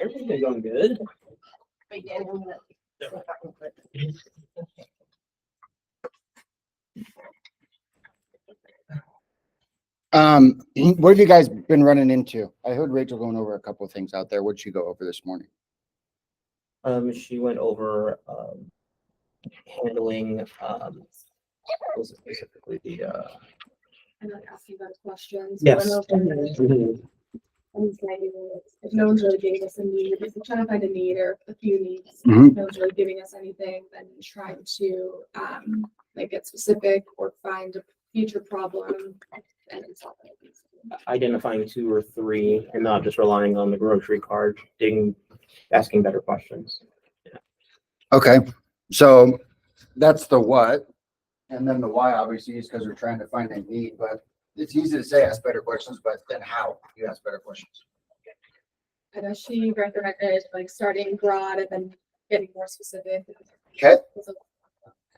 Everything's going good. What have you guys been running into? I heard Rachel going over a couple of things out there. What'd she go over this morning? She went over handling specifically the I'm not asking about questions. yes. If no one's really giving us a need, if we're trying to find a need or a few needs, Mhm. no one's really giving us anything, then trying to like get specific or find a future problem and solve it. Identifying 2 or 3 and not just relying on the grocery cart, asking better questions. Okay, so that's the what, and then the why obviously is because we're trying to find a need, but it's easy to say ask better questions, but then how do you ask better questions? I know she recommended like starting broad and then getting more specific. Okay.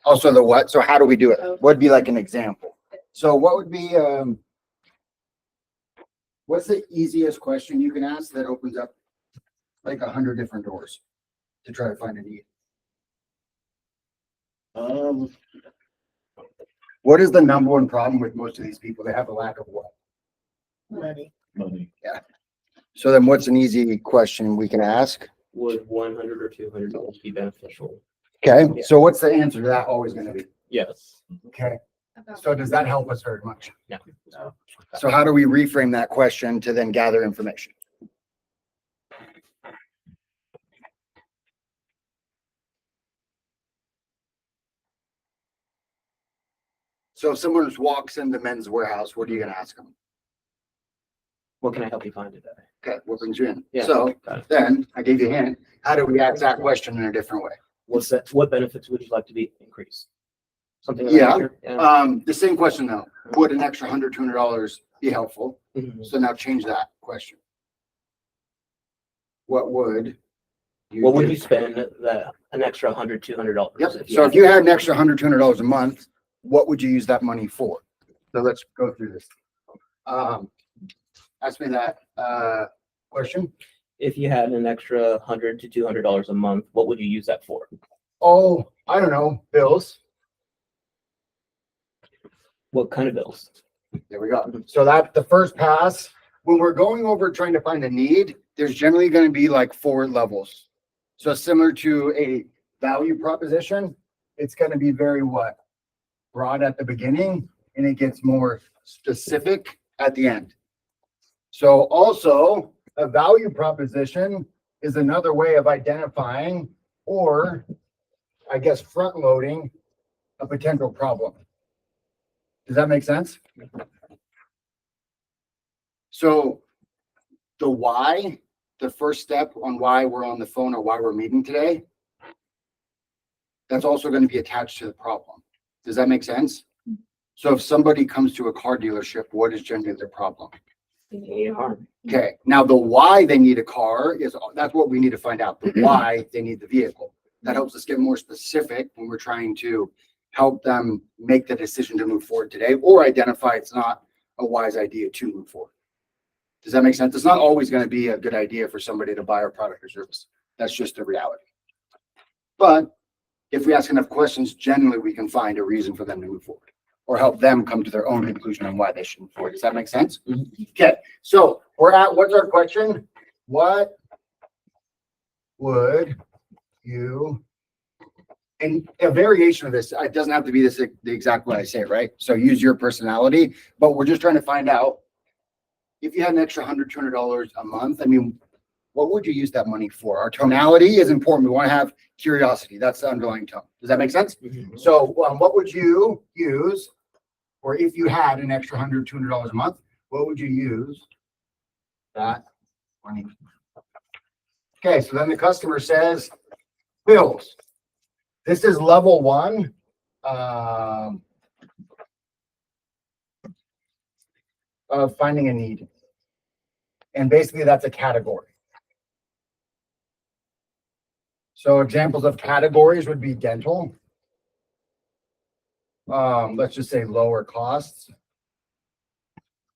Also the what, so how do we do it? Okay. What'd be like an example? So what would be, what's the easiest question you can ask that opens up like 100 different doors to try to find a need? What is the number one problem with most of these people? They have a lack of what? Money. Yeah. So then what's an easy question we can ask? Would 100 or 200 dollars be beneficial? Okay, Yeah. so what's the answer to that always going to be? Yes. Okay, so does that help us very much? No. So how do we reframe that question to then gather information? So if someone just walks into Men's Warehouse, what are you going to ask them? What can I help you find today? Okay, what brings you in? Yeah, So got it. then I gave you a hint. How do we ask that question in a different way? What benefits would you like to be increased? Something of Yeah. that nature? The same question though. Would an extra $100, $200 be helpful? Mhm. So now change that question. What would What would do? you spend an extra $100, $200? Yep. So if you had an extra $100, $200 a month, what would you use that money for? So let's go through this. Ask me that question. If you had an extra $100 to $200 a month, what would you use that for? Oh, I don't know. Bills. What kind of bills? There we go. So that's the first pass. When we're going over trying to find a need, there's generally going to be like 4 levels. So similar to a value proposition, it's going to be very what? Broad at the beginning, and it gets more specific at the end. So also a value proposition is another way of identifying, or I guess front loading a potential problem. Does that make sense? So the why, the first step on why we're on the phone or why we're meeting today, that's also going to be attached to the problem. Does that make sense? So if somebody comes to a car dealership, what is generally their problem? Okay, now the why they need a car is, that's what we need to find out, the why they need the vehicle. That helps us get more specific when we're trying to help them make the decision to move forward today, or identify it's not a wise idea to move forward. Does that make sense? It's not always going to be a good idea for somebody to buy our product or service. That's just the reality. But if we ask enough questions, generally we can find a reason for them to move forward, or help them come to their own conclusion on why they should move forward. Does that make sense? Mhm. Okay, so we're at, what's our question? What would you, and a variation of this, it doesn't have to be this the exact way I say it, right? So use your personality, but we're just trying to find out if you had an extra $100, $200 a month, I mean, what would you use that money for? Our tonality is important. We want to have curiosity. That's the underlying tone. Does that make sense? Mhm. So what would you use, or if you had an extra $100, $200 a month, what would you use that money? Okay, so then the customer says, bills. This is level 1. Of finding a need. And basically that's a category. So examples of categories would be dental. Let's just say lower costs,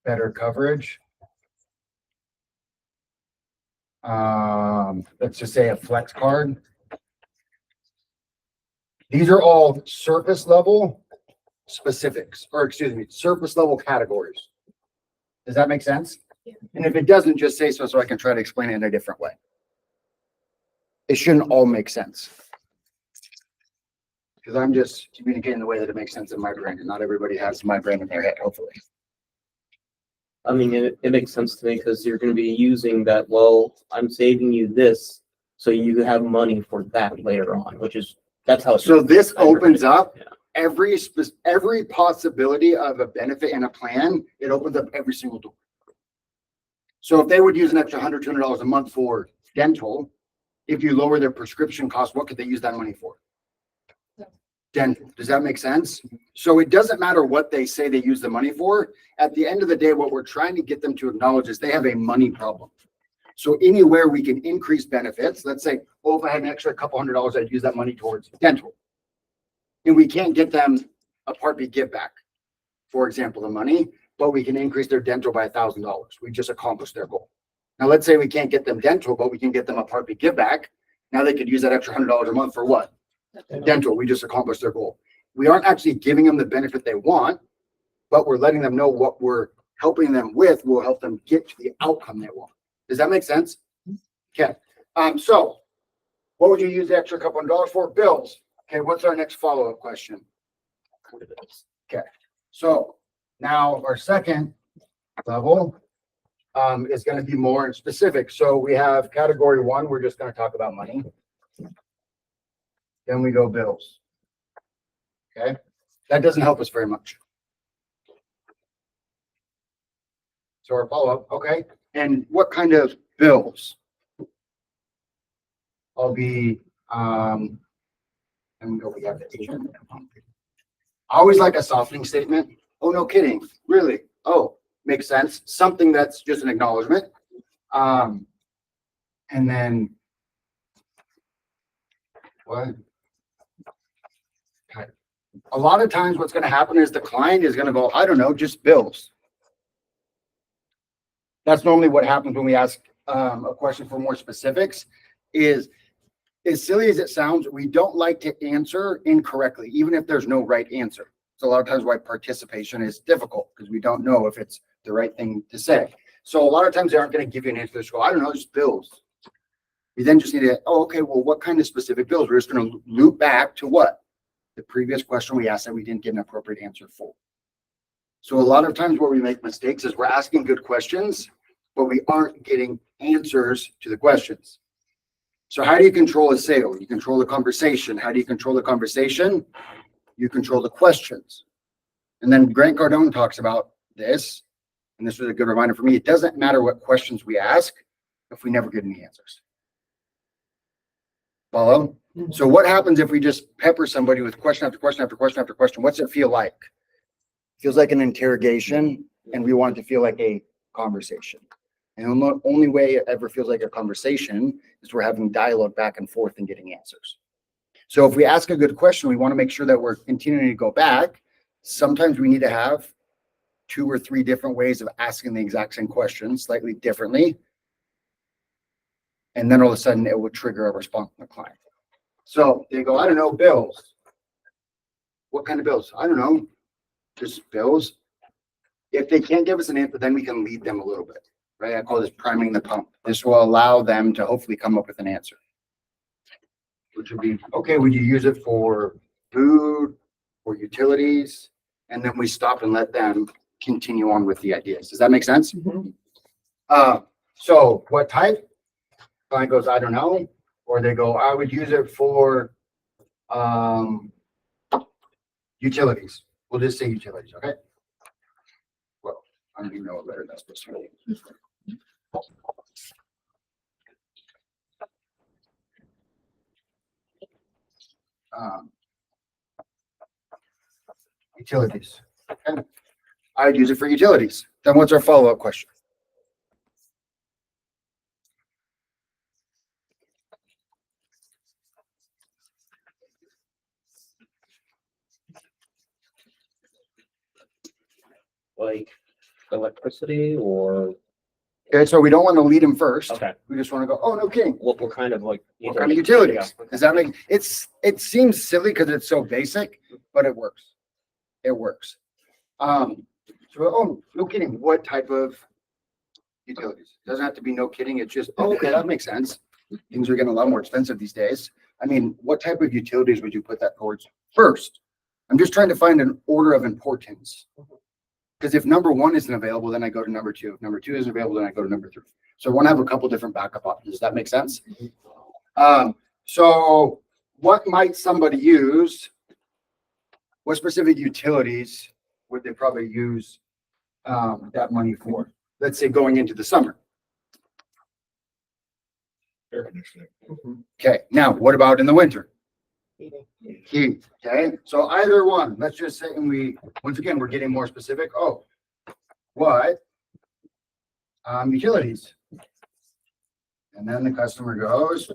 better coverage. let's just say a flex card. These are all surface level specifics, or excuse me, surface level categories. Does that make sense? Yeah. And if it doesn't, just say so I can try to explain it in a different way. It shouldn't all make sense. Because I'm just communicating the way that it makes sense in my brain, and not everybody has my brain in their head, hopefully. I mean, it makes sense to me because you're going to be using that, well, I'm saving you this, so you have money for that later on, that's how it's. So this I opens up yeah. every possibility of a benefit in a plan. It opens up every single door. So if they would use an extra $100, $200 a month for dental, if you lower their prescription cost, what could they use that money for? Dental. Does that make sense? So it doesn't matter what they say they use the money for. At the end of the day, what we're trying to get them to acknowledge is they have a money problem. So anywhere we can increase benefits, let's say, oh, if I had an extra couple $100, I'd use that money towards dental. And we can't get them a Part B give back, for example, the money, but we can increase their dental by $1,000. We just accomplished their goal. Now, let's say we can't get them dental, but we can get them a Part B give back. Now they could use that extra $100 a month for what? Dental. We just accomplished their goal. We aren't actually giving them the benefit they want, but we're letting them know what we're helping them with will help them get to the outcome they want. Does that make sense? Okay. So what would you use the extra couple $100 for? Bills. Okay. What's our next follow-up question? Okay. So now our second level is going to be more specific. So we have category 1. We're just going to talk about money. Then we go bills. Okay. That doesn't help us very much. So our follow-up. Okay. And what kind of bills? I'll be, and we have the agent. I always like a softening statement. Oh, no kidding. Really? Oh, makes sense. Something that's just an acknowledgement. And then what? Okay. A lot of times what's going to happen is the client is going to go, I don't know, just bills. That's normally what happens when we ask a question for more specifics. Is as silly as it sounds, we don't like to answer incorrectly, even if there's no right answer. So a lot of times why participation is difficult, because we don't know if it's the right thing to say. So a lot of times they aren't going to give you an answer. They go, I don't know, just bills. You then just need to, oh, okay, well, what kind of specific bills? We're just going to loop back to what? The previous question we asked that we didn't get an appropriate answer for. So a lot of times where we make mistakes is we're asking good questions, but we aren't getting answers to the questions. So how do you control a sale? You control the conversation. How do you control the conversation? You control the questions. And then Grant Cardone talks about this, and this was a good reminder for me. It doesn't matter what questions we ask if we never get any answers. Follow? Mm-hmm. So what happens if we just pepper somebody with question after question after question after question? What's it feel like? It feels like an interrogation, and we want it to feel like a conversation. And the only way it ever feels like a conversation is we're having dialogue back and forth and getting answers. So if we ask a good question, we want to make sure that we're continuing to go back. Sometimes we need to have 2 or 3 different ways of asking the exact same question slightly differently. And then all of a sudden it will trigger a response from the client. So they go, I don't know, bills. What kind of bills? I don't know, just bills. If they can't give us an answer, then we can lead them a little bit, right? I call this priming the pump. This will allow them to hopefully come up with an answer, which would be, okay, would you use it for food or utilities? And then we stop and let them continue on with the ideas. Does that make sense? Mm-hmm. So what type? Client goes, I don't know. Or they go, I would use it for utilities. We'll just say utilities, okay? Well, I don't even know what letter that's supposed to be. Utilities. Okay. I'd use it for utilities. Then what's our follow-up question? Like electricity or Okay, so we don't want to lead them first. Okay. We just want to go, oh, no kidding. What kind of like? What kind of utilities? Yeah. Does that make, it seems silly because it's so basic, but it works. It works. So, oh, no kidding. What type of utilities? Doesn't have to be no kidding. It's just, oh, okay, that makes sense. Things are getting a lot more expensive these days. I mean, what type of utilities would you put that towards first? I'm just trying to find an order of importance. Because if number one isn't available, then I go to number two. If number two isn't available, then I go to number three. So I want to have a couple different backup options. Does that make sense? So what might somebody use? What specific utilities would they probably use that money for? Let's say going into the summer. Air conditioning. Okay, now what about in the winter? Heat. Okay, so either one. Let's just say, and once again, we're getting more specific. Oh, what? Utilities. And then the customer goes,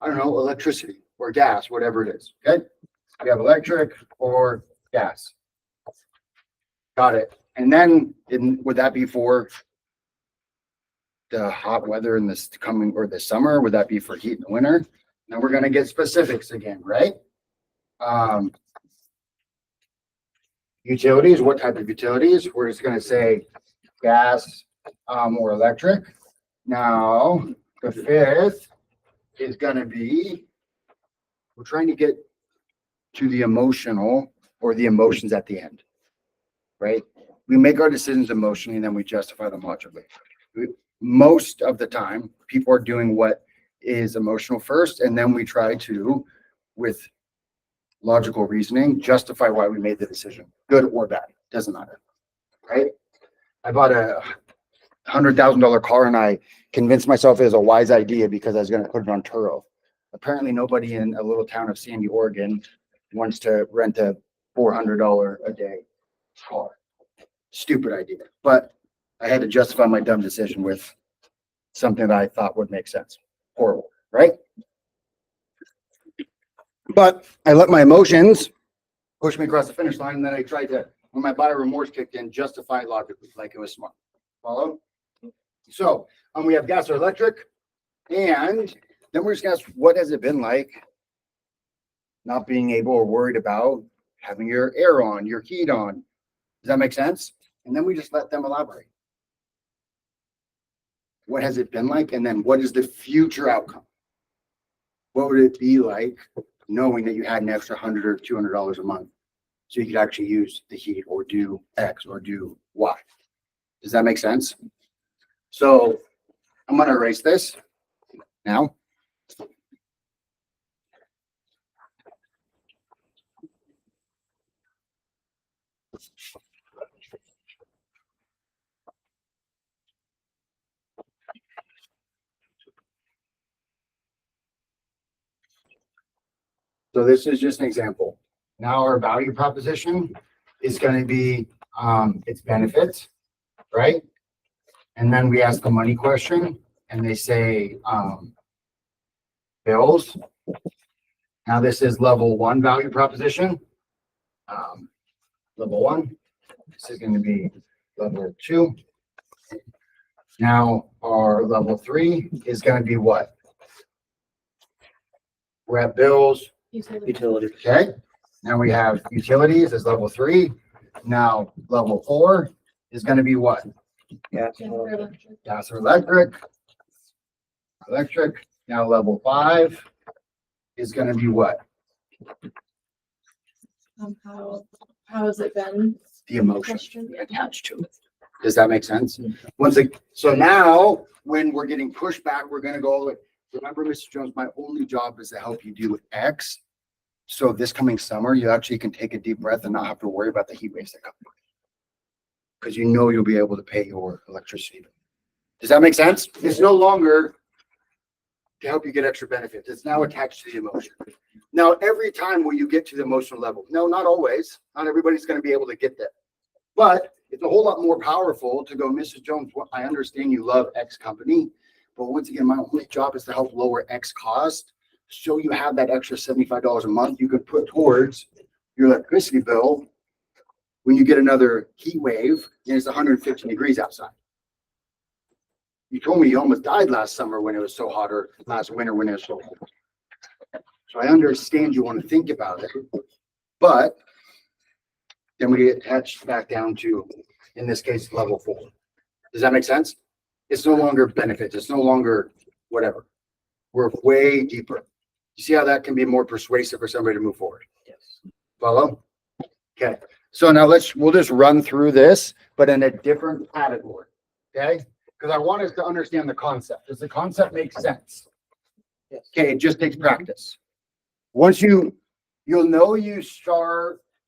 I don't know, electricity or gas, whatever it is. Okay, we have electric or gas. Got it. And then would that be for the hot weather in this coming or the summer? Would that be for heat in the winter? Now we're going to get specifics again, right? Utilities, what type of utilities? We're just going to say gas or electric. Now, the fifth is going to be, we're trying to get to the emotional or the emotions at the end, right? We make our decisions emotionally and then we justify them logically. Most of the time, people are doing what is emotional first, and then we try to, with logical reasoning, justify why we made the decision, good or bad, doesn't matter, right? I bought a $100,000 car and I convinced myself it was a wise idea because I was going to put it on Turo. Apparently nobody in a little town of Sandy, Oregon wants to rent a $400 a day car. Stupid idea, but I had to justify my dumb decision with something that I thought would make sense. Horrible, right? But I let my emotions push me across the finish line, and then I tried to, when my buyer remorse kicked in, justify it logically, like it was smart. Follow? So we have gas or electric, and then we're just gonna ask, what has it been like not being able or worried about having your air on, your heat on? Does that make sense? And then we just let them elaborate. What has it been like? And then what is the future outcome? What would it be like knowing that you had an extra $100 or $200 a month so you could actually use the heat or do X or do Y? Does that make sense? So I'm going to erase this now. So this is just an example. Now our value proposition is going to be its benefits, right? And then we ask the money question and they say bills. Now this is level one value proposition. Level one. This is going to be level two. Now our level three is going to be what? We're at bills. Utilities. Okay. Now we have utilities as level three. Now level four is going to be what? Gas. Gas or electric. Electric. Now level five is going to be what? How has it been? The emotion Question. attached to it. Does that make sense? So now when we're getting pushback, we're going to go all the way. Remember, Mr. Jones, my only job is to help you do X. So this coming summer, you actually can take a deep breath and not have to worry about the heat waves that come. Because you know you'll be able to pay your electricity. Does that make sense? It's no longer to help you get extra benefits. It's now attached to the emotion. Now, every time will you get to the emotional level? No, not always. Not everybody's going to be able to get there. But it's a whole lot more powerful to go, Mrs. Jones, I understand you love X company. But once again, my only job is to help lower X cost. So you have that extra $75 a month you could put towards your electricity bill when you get another heat wave and it's 115 degrees outside. You told me you almost died last summer when it was so hot, or last winter when it was so cold. So I understand you want to think about it, but then we get attached back down to, in this case, level 4. Does that make sense? It's no longer benefits. It's no longer whatever. We're way deeper. You see how that can be more persuasive for somebody to move forward? Yes. Follow? Okay. So now we'll just run through this, but in a different category. Okay? Because I want us to understand the concept. Does the concept make sense? Yes. Okay, it just takes practice. Once you'll know you're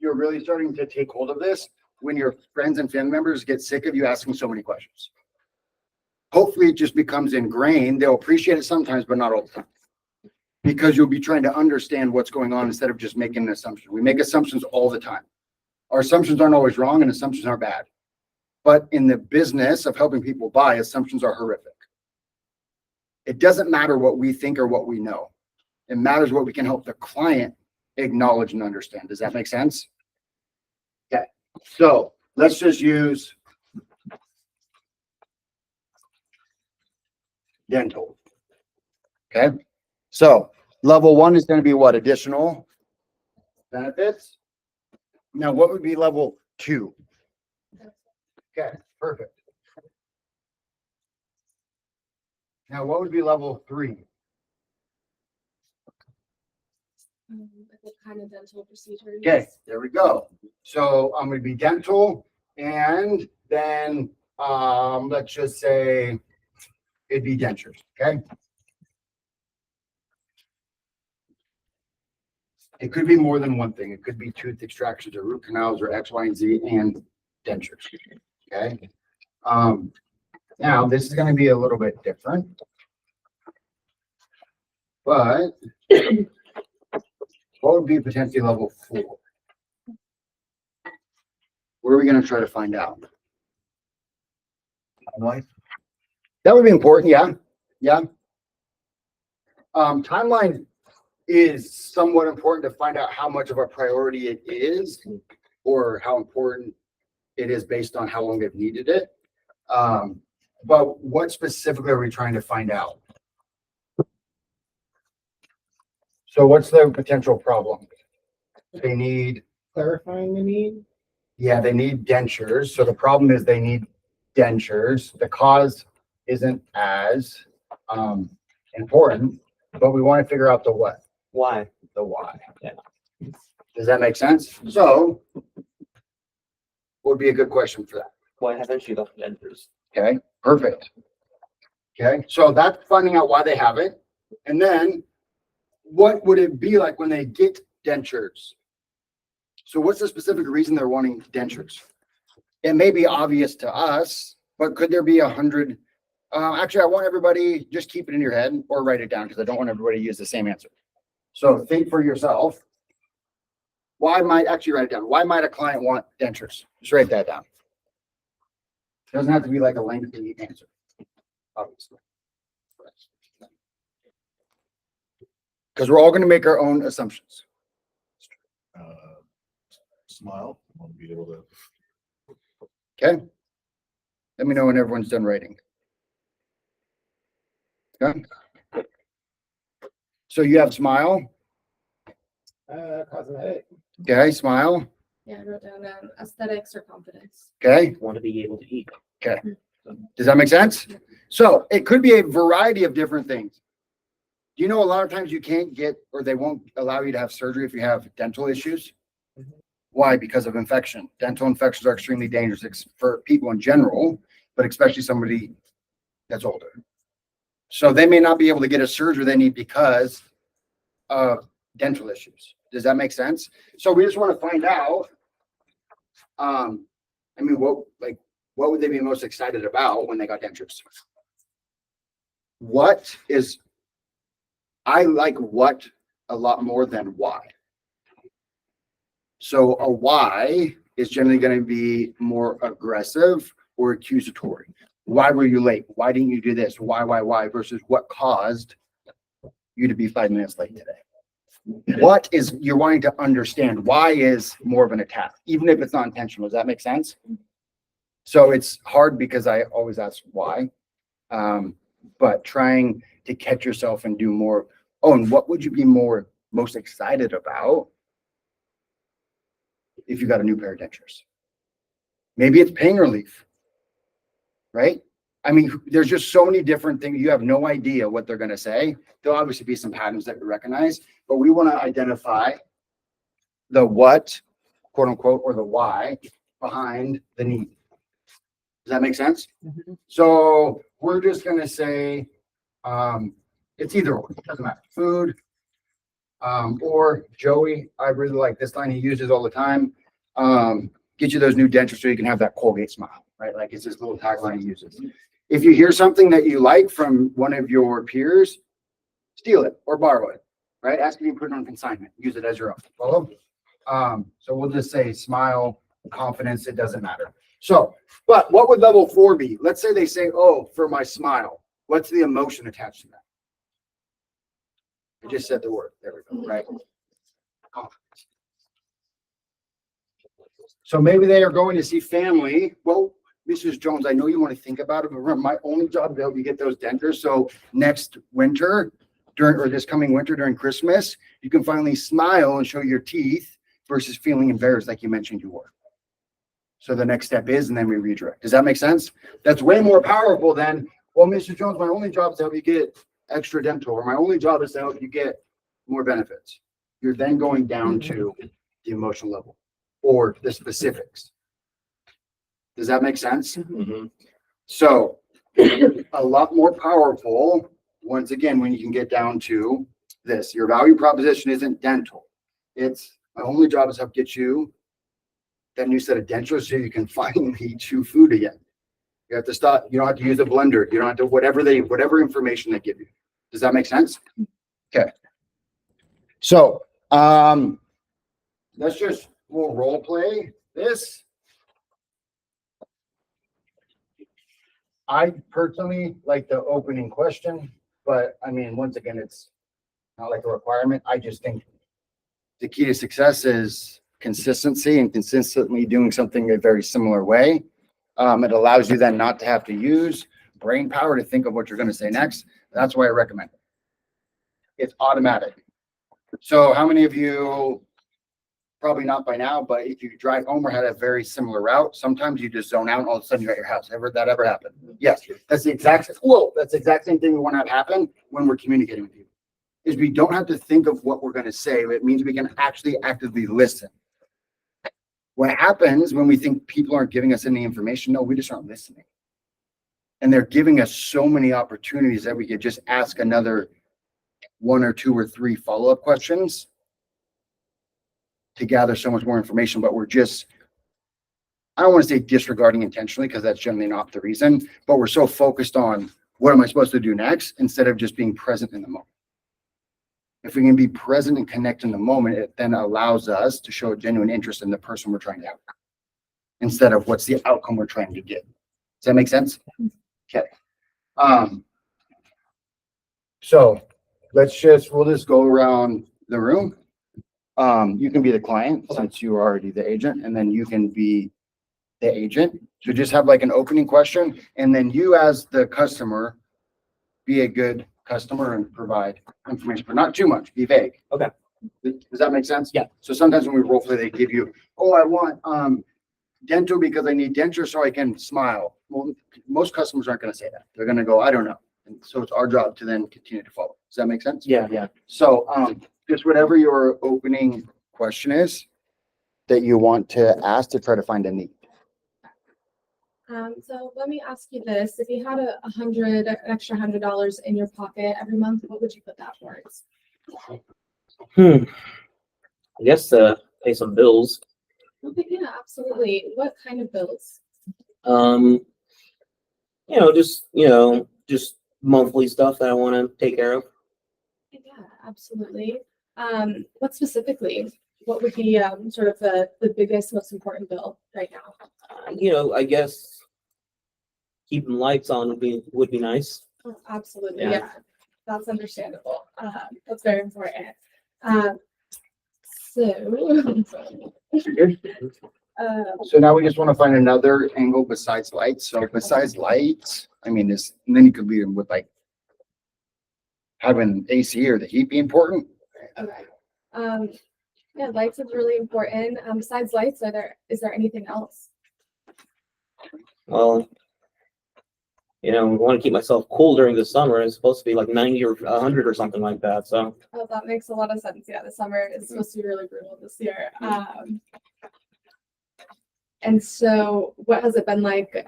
really starting to take hold of this when your friends and family members get sick of you asking so many questions. Hopefully it just becomes ingrained. They'll appreciate it sometimes, but not all the time. Because you'll be trying to understand what's going on instead of just making an assumption. We make assumptions all the time. Our assumptions aren't always wrong and assumptions aren't bad. But in the business of helping people buy, assumptions are horrific. It doesn't matter what we think or what we know. It matters what we can help the client acknowledge and understand. Does that make sense? Okay. So let's just use dental. Okay. So level 1 is going to be what? Additional benefits. Now, what would be level 2? Okay, perfect. Now, what would be level 3? What kind of dental procedures? Okay, there we go. So I'm going to be dental, and then let's just say it'd be dentures. Okay. It could be more than one thing. It could be tooth extractions or root canals or X, Y, and Z and dentures. Okay. Now this is going to be a little bit different, but what would be potentially level 4? Where are we going to try to find out? Timeline. That would be important. Yeah. Yeah. Timeline is somewhat important to find out how much of a priority it is, or how important it is based on how long they've needed it. But what specifically are we trying to find out? So what's the potential problem? They need Clarifying the need. Yeah, they need dentures. So the problem is they need dentures. The cause isn't as important, but we want to figure out the what. Why? The why. Yeah. Does that make sense? So what would be a good question for that? Why haven't you got dentures? Okay, perfect. Okay, so that's finding out why they have it. And then what would it be like when they get dentures? So what's the specific reason they're wanting dentures? It may be obvious to us, but could there be 100? Actually, I want everybody, just keep it in your head or write it down because I don't want everybody to use the same answer. So think for yourself. Why might a client want dentures? Just write that down. It doesn't have to be like a lengthy answer, obviously. Because we're all going to make our own assumptions. Smile. Want to be able to. Okay. Let me know when everyone's done writing. Okay. So you have smile. Cosmetic. Okay, smile. Yeah, I wrote down aesthetics or confidence. Okay. Want to be able to eat. Okay. Does that make sense? So it could be a variety of different things. Do you know a lot of times you can't get, or they won't allow you to have surgery if you have dental issues? Why? Because of infection. Dental infections are extremely dangerous for people in general, but especially somebody that's older. So they may not be able to get a surgery they need because of dental issues. Does that make sense? So we just want to find out, what would they be most excited about when they got dentures? I like what a lot more than why. So a why is generally going to be more aggressive or accusatory. Why were you late? Why didn't you do this? Why? Versus what caused you to be 5 minutes late today? What is you're wanting to understand? Why is more of an attack, even if it's not intentional. Does that make sense? So it's hard because I always ask why. But trying to catch yourself and do more. Oh, and what would you be most excited about if you got a new pair of dentures? Maybe it's pain relief, right? I mean, there's just so many different things. You have no idea what they're going to say. There'll obviously be some patterns that we recognize, but we want to identify the what, quote unquote, or the why behind the need. Does that make sense? Mhm. So we're just going to say, it's either or, it doesn't matter. Food, or Joey, I really like this line he uses all the time. Get you those new dentures so you can have that Colgate smile, right? Like it's this little tagline he uses. If you hear something that you like from one of your peers, steal it or borrow it, right? Ask if you can put it on consignment. Use it as your own. Follow? So we'll just say smile, confidence, it doesn't matter. So, but what would level 4 be? Let's say they say, oh, for my smile, what's the emotion attached to that? I just said the word. There we go, right? Confidence. So maybe they are going to see family. Well, Mrs. Jones, I know you want to think about it, but remember, my only job is to help you get those dentures. So next winter, this coming winter during Christmas, you can finally smile and show your teeth versus feeling embarrassed like you mentioned you were. So the next step is, and then we redirect. Does that make sense? That's way more powerful than, well, Mr. Jones, my only job is to help you get extra dental, or my only job is to help you get more benefits. You're then going down to the emotional level or the specifics. Does that make sense? Mm-hmm. So a lot more powerful, once again, when you can get down to this. Your value proposition isn't dental. It's my only job is to help get you that new set of dentures so you can finally chew food again. You have to stop. You don't have to use a blender. You don't have to, whatever information they give you. Does that make sense? Okay. So, we'll role play this. I personally like the opening question, but I mean, once again, it's not like a requirement. I just think the key to success is consistency and consistently doing something a very similar way. It allows you then not to have to use brain power to think of what you're going to say next. That's why I recommend it. It's automatic. So how many of you, probably not by now, but if you drive home or had a very similar route, sometimes you just zone out and all of a sudden you're at your house. Ever that ever happened? Yes, that's the exact same thing we want to have happen when we're communicating with you. Is we don't have to think of what we're going to say. It means we can actually actively listen. What happens when we think people aren't giving us any information? No, we just aren't listening. And they're giving us so many opportunities that we could just ask another 1 or 2 or 3 follow-up questions to gather so much more information, but we're just, I don't want to say disregarding intentionally because that's generally not the reason, but we're so focused on what am I supposed to do next instead of just being present in the moment. If we can be present and connect in the moment, it then allows us to show a genuine interest in the person we're trying to help instead of what's the outcome we're trying to get. Does that make sense? Okay. So we'll just go around the room. You can be the client since you are already the agent, and then you can be the agent. So just have like an opening question, and then you as the customer, be a good customer and provide information, but not too much, be vague. Okay. Does that make sense? Yeah. So sometimes when we role play, they give you, oh, I want dental because I need denture so I can smile. Well, most customers aren't going to say that. They're going to go, I don't know. And so it's our job to then continue to follow. Does that make sense? Yeah. So just whatever your opening question is that you want to ask to try to find a need. So let me ask you this. If you had an extra $100 in your pocket every month, what would you put that towards? I guess pay some bills. Okay, yeah, absolutely. What kind of bills? Just monthly stuff that I want to take care of. Yeah, absolutely. What specifically? What would be sort of the biggest, most important bill right now? I guess keeping lights on would be nice. Oh, absolutely, Yeah. yeah. That's understandable. That's very important. So now we just want to find another angle besides lights. So besides lights, I mean, this, and then you could lead them with like having AC or the heat be important. Okay. Yeah, lights is really important. Besides lights, is there anything else? Well, you know, I want to keep myself cool during the summer. It's supposed to be like 90 or 100 or something like that. So Oh, that makes a lot of sense. Yeah, the summer is supposed to be really brutal this year. And so what has it been like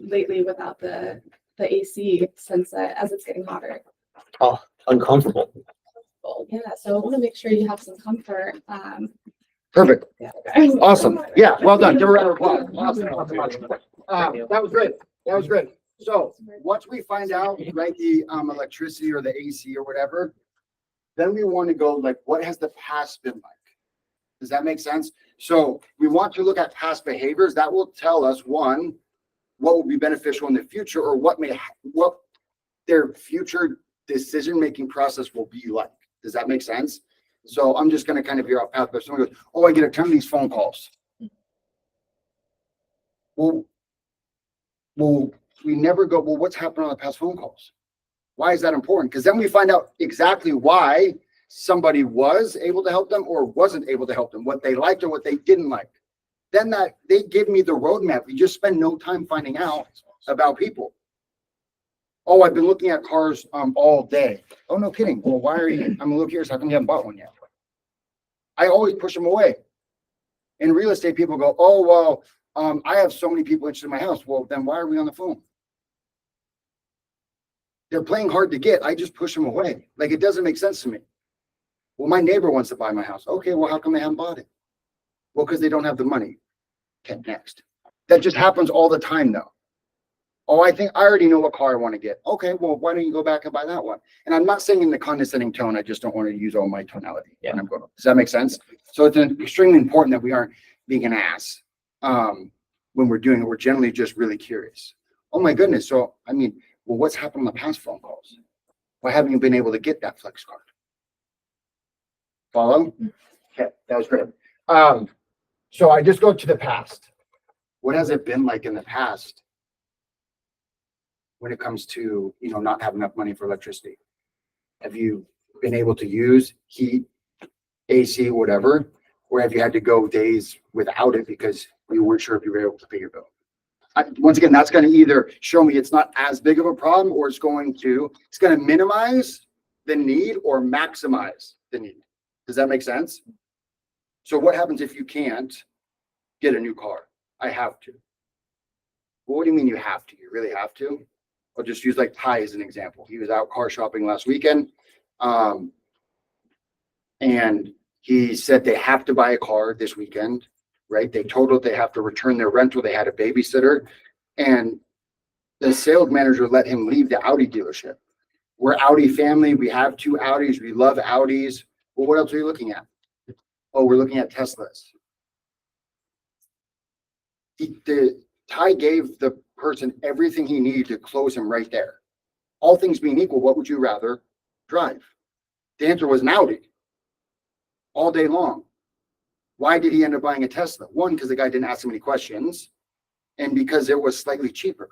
lately without the AC since as it's getting hotter? uncomfortable. Well, yeah, so I want to make sure you have some comfort. Perfect. Yeah. Awesome. Yeah, well done. Give a round of applause. Awesome. That was great. That was great. So once we find out, right, the electricity or the AC or whatever, then we want to go like, what has the past been like? Does that make sense? So we want to look at past behaviors that will tell us, one, what will be beneficial in the future, or what their future decision-making process will be like. Does that make sense? So I'm just going to kind of veer off path, but someone goes, oh, I get a ton of these phone calls. Well, we never go, well, what's happened on the past phone calls? Why is that important? Because then we find out exactly why somebody was able to help them or wasn't able to help them, what they liked or what they didn't like. Then that they give me the roadmap. You just spend no time finding out about people. Oh, I've been looking at cars all day. Oh, no kidding. Well, why are you? I'm a little curious. How come you haven't bought one yet? I always push them away. In real estate, people go, oh, well, I have so many people interested in my house. Well, then why are we on the phone? They're playing hard to get. I just push them away. Like, it doesn't make sense to me. Well, my neighbor wants to buy my house. Okay, well, how come they haven't bought it? Well, because they don't have the money. Okay, next. That just happens all the time, though. Oh, I think I already know what car I want to get. Okay, well, why don't you go back and buy that one? And I'm not saying in the condescending tone. I just don't want to use all my tonality. Yeah. When I'm going. Does that make sense? So it's extremely important that we aren't being an ass when we're doing it. We're generally just really curious. Oh my goodness. So I mean, well, what's happened on the past phone calls? Why haven't you been able to get that flex card? Follow? Okay, that was great. So I just go to the past. What has it been like in the past when it comes to, you know, not having enough money for electricity? Have you been able to use heat, AC, whatever, or have you had to go days without it because you weren't sure if you were able to pay your bill? Once again, that's going to either show me it's not as big of a problem, or it's going to minimize the need or maximize the need. Does that make sense? So what happens if you can't get a new car? I have to. Well, what do you mean you have to? You really have to? I'll just use like Ty as an example. He was out car shopping last weekend. And he said they have to buy a car this weekend, right? They totaled they have to return their rental. They had a babysitter, and the sales manager let him leave the Audi dealership. We're Audi family. We have 2 Audis. We love Audis. Well, what else are you looking at? Oh, we're looking at Teslas. Ty gave the person everything he needed to close him right there. All things being equal, what would you rather drive? The answer was an Audi all day long. Why did he end up buying a Tesla? One, because the guy didn't ask him any questions, and because it was slightly cheaper.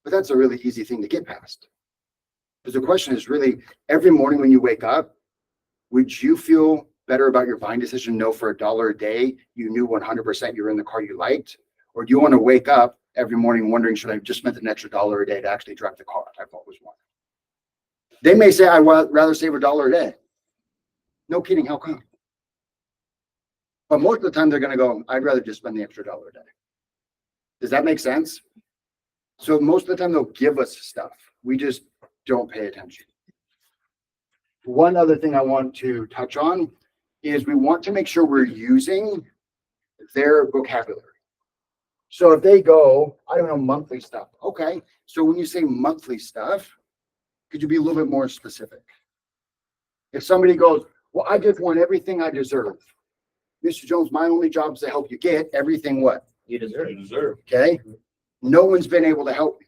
But that's a really easy thing to get past. Because the question is really, every morning when you wake up, would you feel better about your buying decision? No, for $1 a day, you knew 100% you were in the car you liked? Or do you want to wake up every morning wondering, should I have just spent an extra $1 a day to actually drive the car? I've always wanted. They may say, I'd rather save $1 a day. No kidding, how come? But most of the time they're going to go, I'd rather just spend the extra $1 a day. Does that make sense? So most of the time they'll give us stuff. We just don't pay attention. One other thing I want to touch on is we want to make sure we're using their vocabulary. So if they go, I don't know, monthly stuff. Okay. So when you say monthly stuff, could you be a little bit more specific? If somebody goes, well, I just want everything I deserve. Mr. Jones, my only job is to help you get everything what You deserve. You deserve. Okay. No one's been able to help me.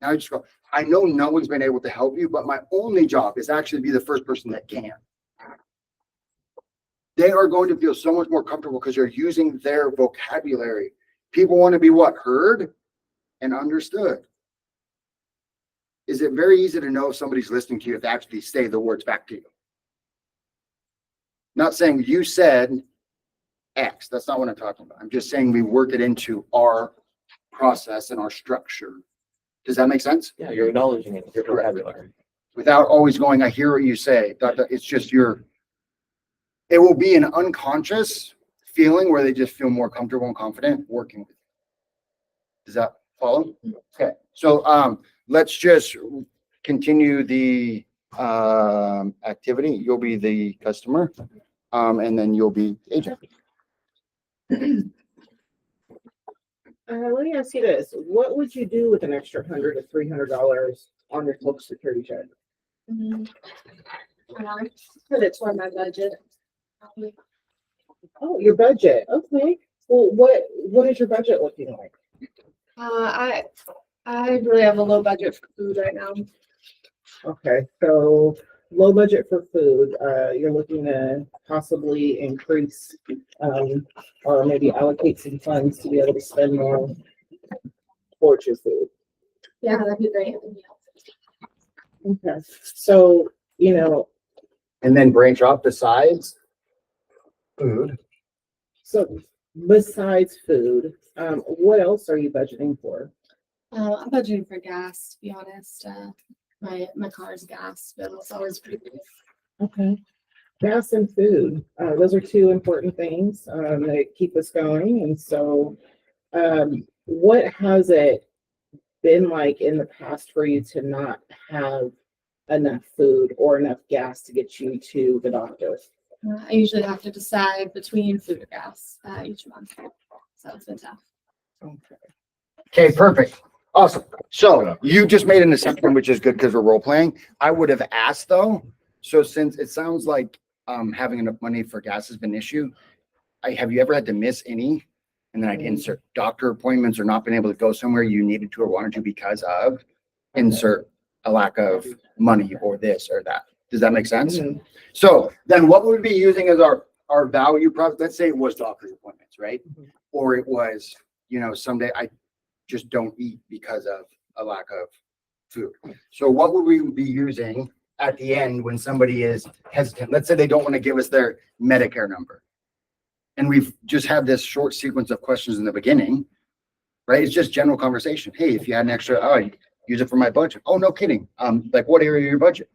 Now I just go, I know no one's been able to help you, but my only job is actually to be the first person that can. They are going to feel so much more comfortable because you're using their vocabulary. People want to be what? Heard and understood. is it very easy to know if somebody's listening to you if they actually say the words back to you? Not saying you said X. That's not what I'm talking about. I'm just saying we work it into our process and our structure. Does that make sense? Yeah, you're acknowledging it, your Correct. vocabulary. Without always going, I hear what you say. It's just it will be an unconscious feeling where they just feel more comfortable and confident working with you. Does that follow? Okay. So let's just continue the activity. You'll be the customer, and then you'll be the agent. Let me ask you this. What would you do with an extra $100 to $300 on your Social Security check? Put it toward my budget. Oh, your budget. Okay. Well, what is your budget looking like? I really have a low budget for food right now. Okay, so low budget for food. You're looking to possibly increase or maybe allocate some funds to be able to spend more towards your food. Yeah, that'd be great. Okay, so And then branch off besides food. so besides food, what else are you budgeting for? I'm budgeting for gas, to be honest. My car's gas bill is always pretty big. Okay. Gas and food, those are two important things that keep us going. And so, what has it been like in the past for you to not have enough food or enough gas to get you to the doctor? I usually have to decide between food or gas each month. So it's been tough. Okay. Okay, perfect. Awesome. So you just made an assumption, which is good because we're role playing. I would have asked though. So since it sounds like having enough money for gas has been an issue, have you ever had to miss any? And then I'd insert doctor appointments or not been able to go somewhere you needed to or wanted to because of insert a lack of money or this or that. Does that make sense? Mhm. So then what would we be using as our value prop? Let's say it was doctor's appointments, right? Mhm. Or it was, someday I just don't eat because of a lack of food. So what would we be using at the end when somebody is hesitant? Let's say they don't want to give us their Medicare number. And we've just had this short sequence of questions in the beginning, right? It's just general conversation. Hey, if you had an extra, I use it for my budget. Oh, no kidding. Like what area of your budget?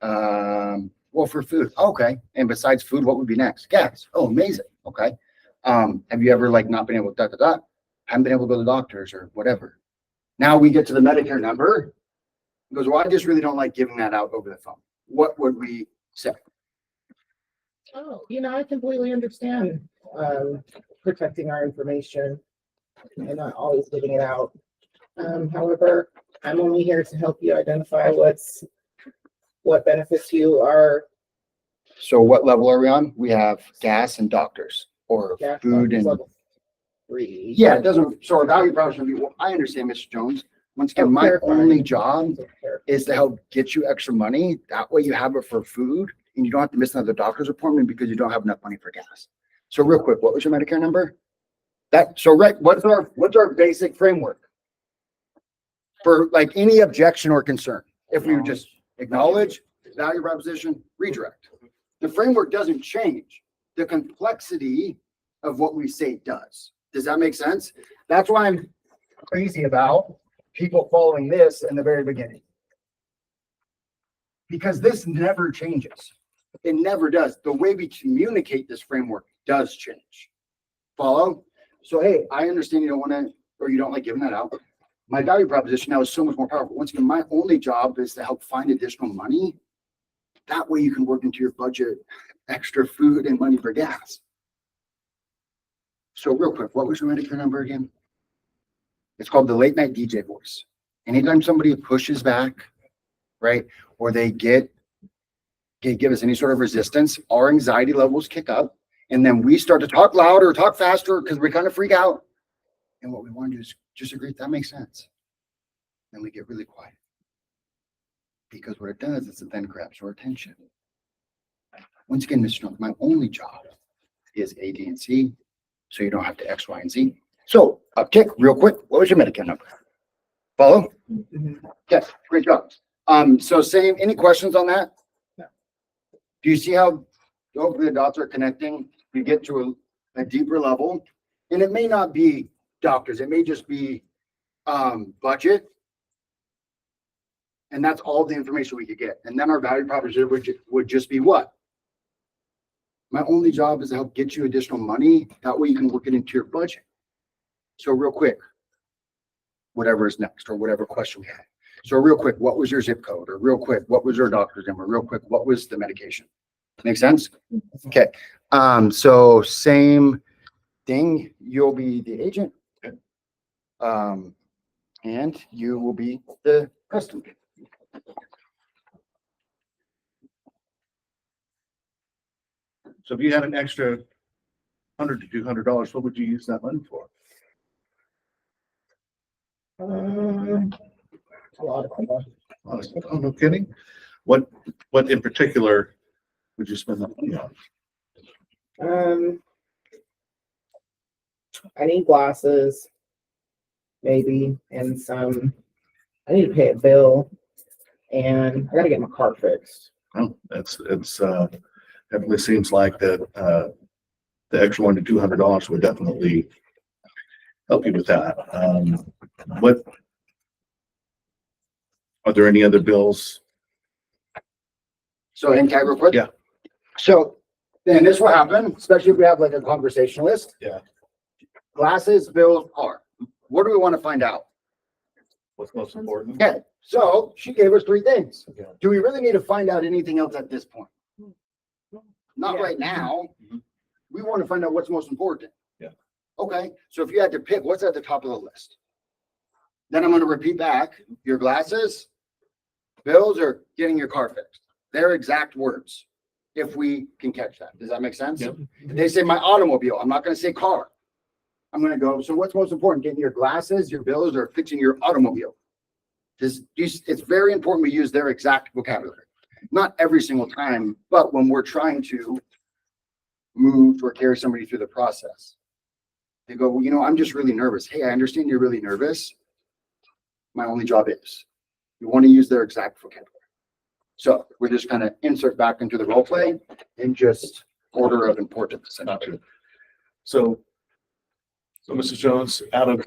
Well, for food. Okay. And besides food, what would be next? Gas. Oh, amazing. Okay. Have you ever not been able to haven't been able to go to the doctors or whatever. Now we get to the Medicare number. He goes, well, I just really don't like giving that out over the phone. What would we say? Oh, I completely understand protecting our information and not always giving it out. However, I'm only here to help you identify what benefits you are. So what level are we on? We have gas and doctors or Gas, food and level 3. yeah, it doesn't. So our value proposition would be, well, I understand, Mr. Jones. Once again, my only job is to help get you extra money. That way you have it for food and you don't have to miss another doctor's appointment because you don't have enough money for gas. So real quick, what was your Medicare number? What's our basic framework for any objection or concern? If we would just acknowledge value proposition, redirect. The framework doesn't change. The complexity of what we say does. Does that make sense? That's why I'm crazy about people following this in the very beginning. Because this never changes. It never does. The way we communicate this framework does change. Follow? So, hey, I understand you don't want to, or you don't like giving that out. My value proposition now is so much more powerful. Once again, my only job is to help find additional money. That way you can work into your budget extra food and money for gas. So real quick, what was your Medicare number again? It's called the late night DJ voice. Anytime somebody pushes back, right, or they give us any sort of resistance, our anxiety levels kick up, and then we start to talk louder, talk faster, because we kind of freak out. And what we want to do is just agree that makes sense. Then we get really quiet. Because what it does is it then grabs our attention. Once again, Mr. Jones, my only job is A, D, and C, so you don't have to X, Y, and Z. So, uptick, real quick, what was your Medicare number? Follow? Mhm. Okay, great job. So same, any questions on that? No. Do you see how hopefully the dots are connecting? We get to a deeper level, and it may not be doctors, it may just be budget. And that's all the information we could get. And then our value proposition would just be what? My only job is to help get you additional money. That way you can work it into your budget. So real quick, whatever is next or whatever question we had. So real quick, what was your zip code? Or real quick, what was your doctor's number? Real quick, what was the medication? Make sense? Okay. So same thing. You'll be the agent. And you will be the customer. So if you had an extra $100 to $200, what would you use that money for? A lot of them. Honestly, oh, no kidding. What in particular would you spend that money on? I need glasses, maybe, and some, I need to pay a bill, and I gotta get my car fixed. Well, definitely seems like that, the extra $100 to $200 would definitely help you with that. What, are there any other bills? So, and can I real quick? Yeah. So then this will happen, especially if we have like a conversationalist. Yeah. Glasses, bills, car. What do we want to find out? What's most important? Okay, so she gave us 3 things. Yeah. Do we really need to find out anything else at this point? Not Yeah. right now. Mhm. We want to find out what's most important. Yeah. Okay, so if you had to pick, what's at the top of the list? Then I'm going to repeat back your glasses, bills, or getting your car fixed. Their exact words, if we can catch that. Does that make sense? Yep. If they say my automobile, I'm not going to say car. I'm going to go, so what's most important? Getting your glasses, your bills, or fixing your automobile? It's very important we use their exact vocabulary. Not every single time, but when we're trying to move or carry somebody through the process. They go, well, you know, I'm just really nervous. Hey, I understand you're really nervous. My only job is. You want to use their exact vocabulary. So we're just kind of insert back into the role play in just order of importance. Gotcha. So Mrs. Jones, out of,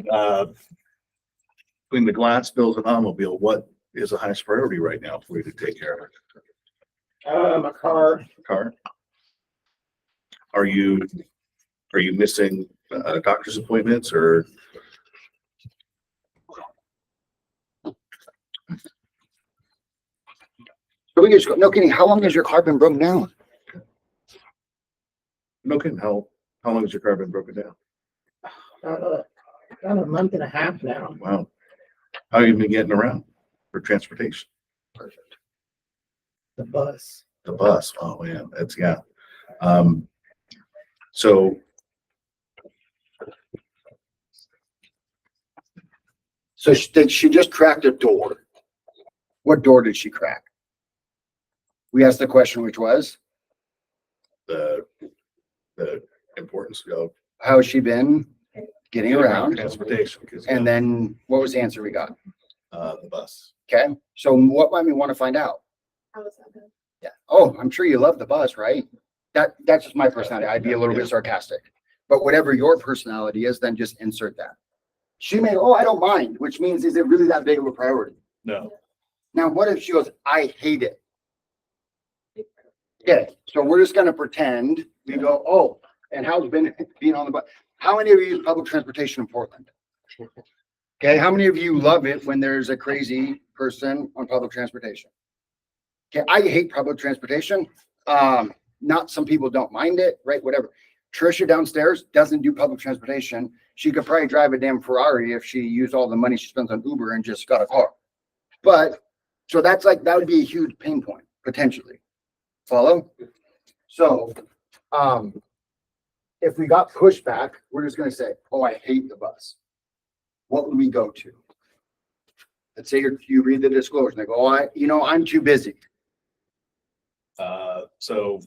between the glass, bills, and automobile, what is the highest priority right now for you to take care of? My car, Car? Are you missing doctor's appointments or? So we just go, no kidding. How long has your car been broken down? No kidding. How long has your car been broken down? about a month and a half now. Wow. How have you been getting around for transportation? Perfect. The bus. The bus. Oh, man, that's, yeah. So So she just cracked a door. What door did she crack? We asked the question, which was, the importance of how has she been getting around? transportation. 'Cause, And then what was the answer we got? the bus. Okay, so what might we want to find out? How was that done? Yeah. Oh, I'm sure you love the bus, right? That's just my personality. I'd be a little bit sarcastic. But whatever your personality is, then just insert that. She may, oh, I don't mind, which means, is it really that big of a priority? No. Now, what if she goes, I hate it? Okay, so we're just gonna pretend we go, oh, and how's been being on the bus? How many of you use public transportation in Portland? Okay, how many of you love it when there's a crazy person on public transportation? Okay, I hate public transportation. Not some people don't mind it, right? Whatever. Trisha downstairs doesn't do public transportation. She could probably drive a damn Ferrari if she used all the money she spends on Uber and just got a car. But so that's like, that would be a huge pain point potentially. Follow? So, if we got pushback, we're just going to say, oh, I hate the bus. What would we go to? Let's say you read the disclosure and they go, oh, I'm too busy. So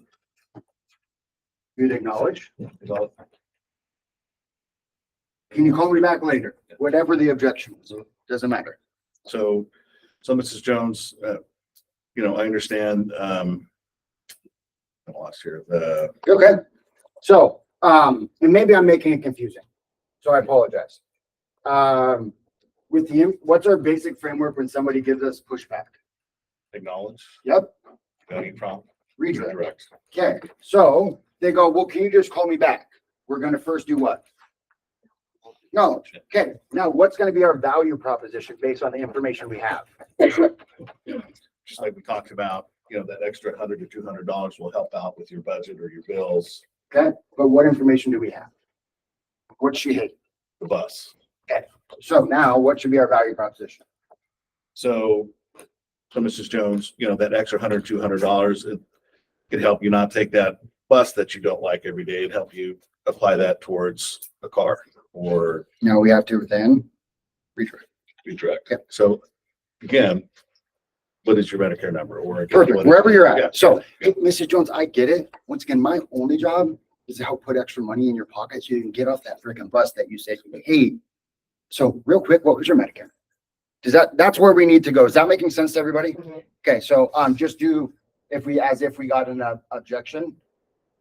You'd acknowledge. well, Can you call me back later? Whatever the objection is, doesn't matter. So Mrs. Jones, you know, I understand, I lost here, Okay, so, and maybe I'm making it confusing, so I apologize. With the, what's our basic framework when somebody gives us pushback? acknowledge, Yep, any prompt, redirect. redirect. Okay, so they go, well, can you just call me back? We're gonna first do what? No, okay, now what's gonna be our value proposition based on the information we have? Just like we talked about, you know, that extra $100 to $200 will help out with your budget or your bills, Okay, but what information do we have? What's she hate? the bus. So now what should be our value proposition? So Mrs. Jones, you know, that extra $100, $200, it could help you not take that bus that you don't like every day and help you apply that towards a car or Now we have to then redirect. redirect. Yep. So again, what is your Medicare number or? Perfect, what- wherever you're Yeah. at. So, hey, Mrs. Jones, I get it. Once again, my only job is to help put extra money in your pocket so you can get off that freaking bus that you say, hey. So real quick, what was your Medicare? That's where we need to go. Is that making sense to everybody? Mhm. Okay, so, just do, as if we got an objection.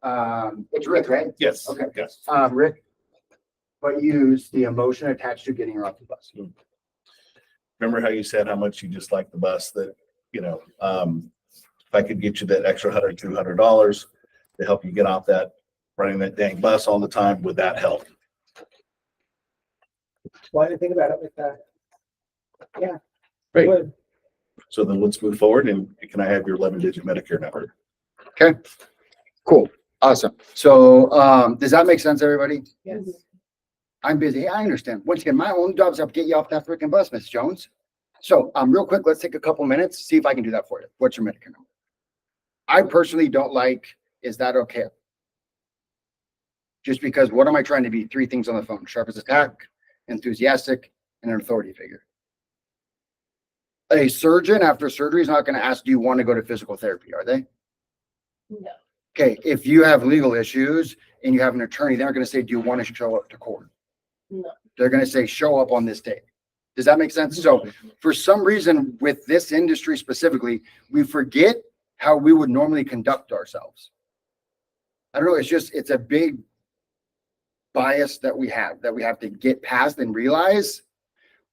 It's Rick, right? Yes. Okay. Yes. Rick, but use the emotion attached to getting her off the bus. Remember how you said how much you just like the bus that, you know, if I could get you that extra $100, $200 to help you get off that, running that dang bus all the time, would that help? Why didn't think about it like that? Yeah. Great. Would. So then let's move forward and can I have your 11-digit Medicare number? Cool, awesome. So, does that make sense, everybody? Yes. I'm busy. I understand. Once again, my only job is to get you off that freaking bus, Miss Jones. So, real quick, let's take a couple minutes, see if I can do that for you. What's your Medicare number? I personally don't like, is that okay? Just because what am I trying to be? 3 things on the phone: sharp as a tack, enthusiastic, and an authority figure. A surgeon after surgery is not going to ask, do you want to go to physical therapy? Are they? No. Okay, if you have legal issues and you have an attorney, they're going to say, do you want to show up to court? No. They're going to say, show up on this date. Does that make sense? So for some reason with this industry specifically, we forget how we would normally conduct ourselves. I don't know. It's a big bias that we have to get past and realize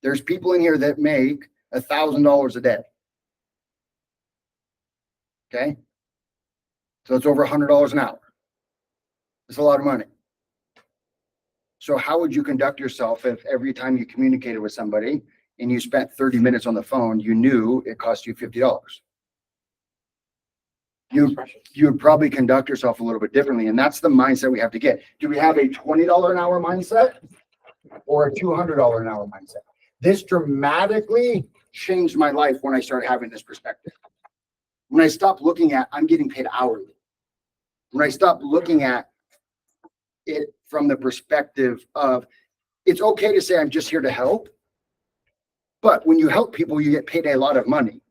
there's people in here that make $1,000 a day. Okay. So it's over $100 an hour. It's a lot of money. So how would you conduct yourself if every time you communicated with somebody and you spent 30 minutes on the phone, you knew it cost you $50? You would probably conduct yourself a little bit differently. And that's the mindset we have to get. Do we have a $20 an hour mindset or a $200 an hour mindset? This dramatically changed my life when I started having this perspective. When I stopped looking at, I'm getting paid hourly. When I stopped looking at it from the perspective of, it's okay to say I'm just here to help, but when you help people, you get paid a lot of money.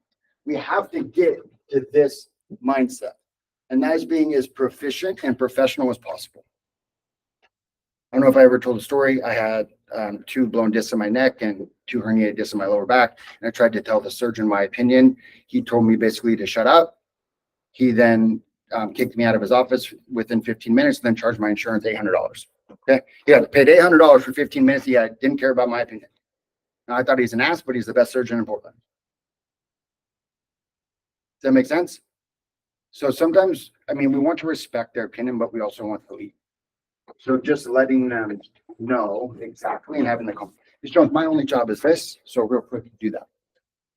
We have to get to this mindset, and that is being as proficient and professional as possible. I don't know if I ever told the story. I had 2 blown discs in my neck and 2 herniated discs in my lower back. And I tried to tell the surgeon my opinion. He told me basically to shut up. He then kicked me out of his office within 15 minutes, and then charged my insurance $800. Okay. He had paid $800 for 15 minutes. He didn't care about my opinion. Now, I thought he's an ass, but he's the best surgeon in Portland. Does that make sense? So sometimes, I mean, we want to respect their opinion, but we also want to lead. So just letting them know exactly and having the conversation. Ms. Jones, my only job is this. So real quick, do that.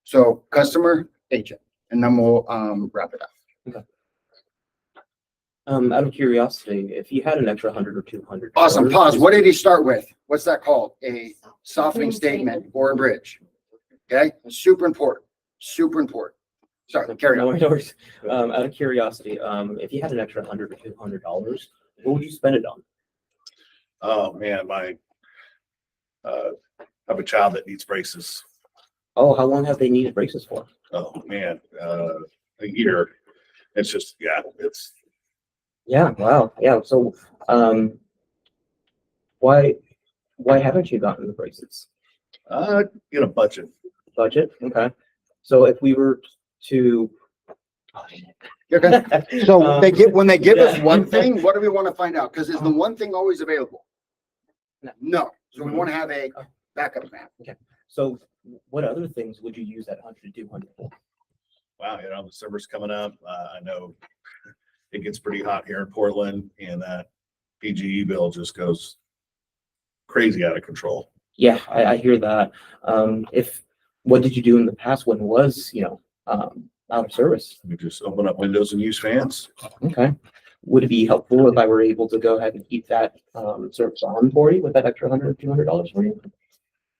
So customer, agent, and then we'll wrap it up. Out of curiosity, if you had an extra 100 or 200. Awesome. Pause. What did he start with? What's that called? A softening statement or a bridge. Okay. Super important. Super important. Sorry, carry on. No worries. Out of curiosity, if you had an extra $100 or $200, what would you spend it on? Oh, man, I have a child that needs braces. Oh, how long have they needed braces for? Oh, man, a year. It's just, yeah, it's, Yeah, wow. Yeah. So, why haven't you gotten the braces? budget. budget, okay. So if we were to. Okay. So when they give us yeah. one thing, what do we want to find out? Because is the one thing always available? No. No. So we want to have a backup plan. So what other things would you use that 100 to 200 for? Wow, the summer's coming up. I know it gets pretty hot here in Portland, and that PGE bill just goes crazy out of control. Yeah, I hear that. What did you do in the past when it was, out of service? We just open up windows and use fans. Okay. Would it be helpful if I were able to go ahead and keep that, service on for you with that extra $100, $200 for you?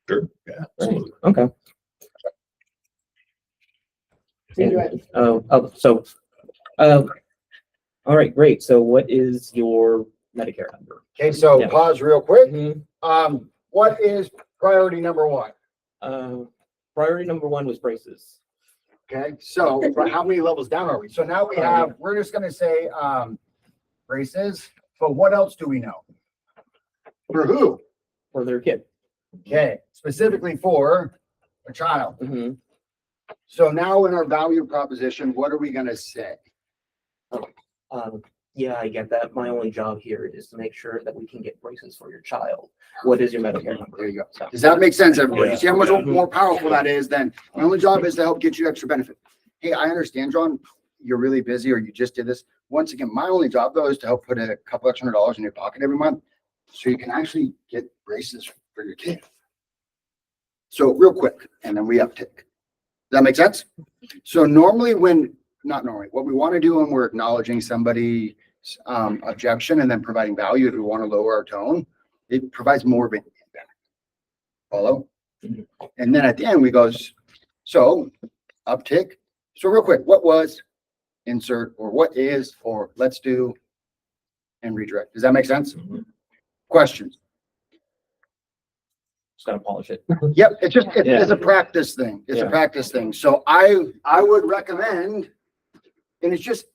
Sure. Yeah, Right. absolutely. Okay. All right, great. So what is your Medicare number? Okay, so Yeah. pause real quick. Mhm. What is priority number one? Priority number one was braces. Okay, so how many levels down are we? So now we have, we're just gonna say, braces, but what else do we know? For who? For their kid. Okay, specifically for a child. Mhm. So now in our value proposition, what are we gonna say? Yeah, I get that. My only job here is to make sure that we can get braces for your child. What is your Medicare number? There you go. So- Does that make sense, everybody? Yeah. See how much Yeah. more powerful that is than my only job is to help get you extra benefit. Hey, I understand, John, you're really busy or you just did this. Once again, my only job though is to help put a couple extra $100 in your pocket every month so you can actually get braces for your kid. So real quick, and then we uptick. Does that make sense? So normally not normally, what we want to do when we're acknowledging somebody's objection and then providing value, if we want to lower our tone, it provides more of an impact. Follow? And then at the end we goes, so uptick. So real quick, what was insert or what is or let's do and redirect. Does that make sense? Mhm. Questions? Just gotta polish it. Yep, it's Yeah. a practice thing. It's a Yeah. practice thing. So I would recommend, and it's just,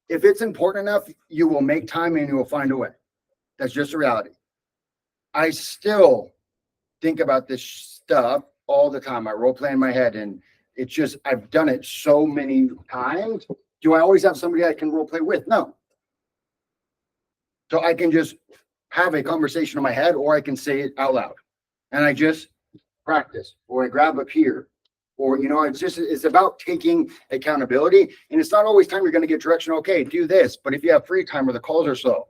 if it's important enough, you will make time and you will find a way. That's just a reality. I still think about this stuff all the time. I role play in my head and it's just, I've done it so many times. Do I always have somebody I can role play with? No. So I can just have a conversation in my head or I can say it out loud. And I just practice or I grab up here or, it's about taking accountability and it's not always time you're going to get direction. Okay, do this. But if you have free time or the calls are slow,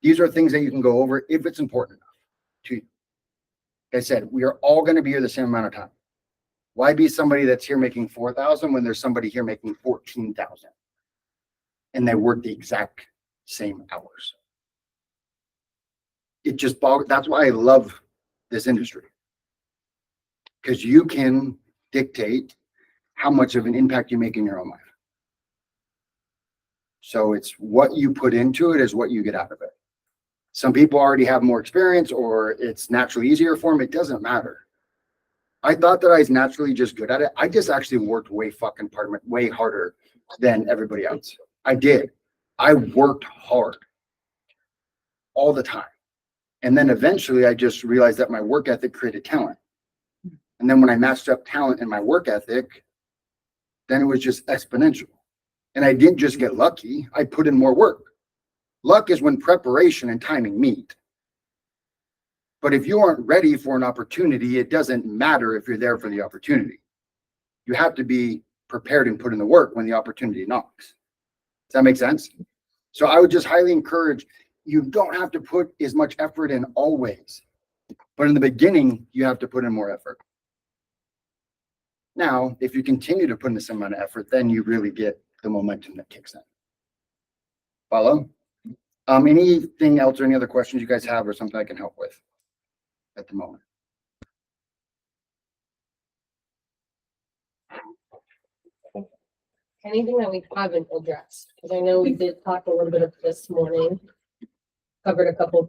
these are things that you can go over if it's important enough to you. Like I said, we are all going to be here the same amount of time. Why be somebody that's here making 4,000 when there's somebody here making 14,000 and they work the exact same hours? It just that's why I love this industry, because you can dictate how much of an impact you make in your own life. So it's what you put into it is what you get out of it. Some people already have more experience or it's naturally easier for them. It doesn't matter. I thought that I was naturally just good at it. I just actually worked way harder than everybody else. I did. I worked hard all the time. And then eventually I just realized that my work ethic created talent. And then when I matched up talent and my work ethic, then it was just exponential. And I didn't just get lucky. I put in more work. Luck is when preparation and timing meet. But if you aren't ready for an opportunity, it doesn't matter if you're there for the opportunity. You have to be prepared and put in the work when the opportunity knocks. Does that make sense? So I would just highly encourage, you don't have to put as much effort in always, but in the beginning, you have to put in more effort. Now, if you continue to put in the same amount of effort, then you really get the momentum that kicks in. Follow? Anything else or any other questions you guys have or something I can help with at the moment? Anything that we haven't addressed, because I know we did talk a little bit of this morning, covered a couple